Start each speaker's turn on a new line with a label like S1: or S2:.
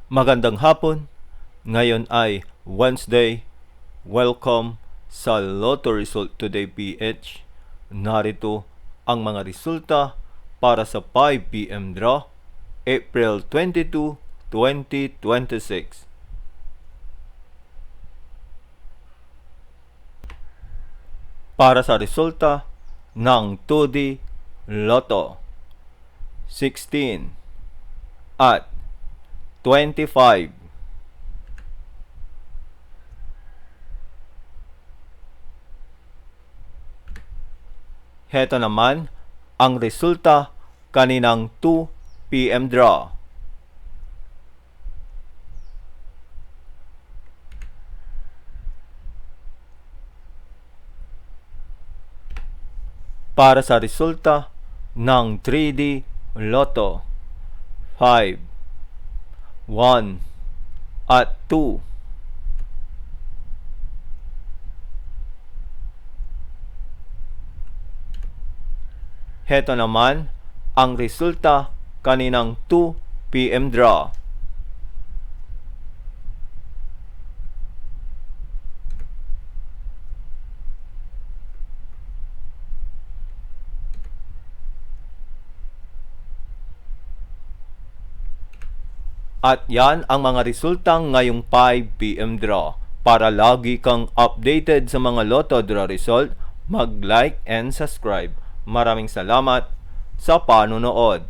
S1: Magandang hapon. Ngayon ay Wednesday. Welcome sa Lotto Result Today PH. Narito ang mga resulta para sa 5 p.m. draw, April 22, 2026. Para sa resulta ng 2D Lotto, 16 at 25. Heto naman ang resulta kaninang 2 p.m. draw. Para sa resulta ng 3D Lotto, 5, 1 at 2. Heto naman ang resulta kaninang 2 p.m. draw. At yan ang mga resultang ngayong 5 p.m. draw. Para lagi kang updated sa mga Lotto draw result, mag-like and subscribe. Maraming salamat sa panonood.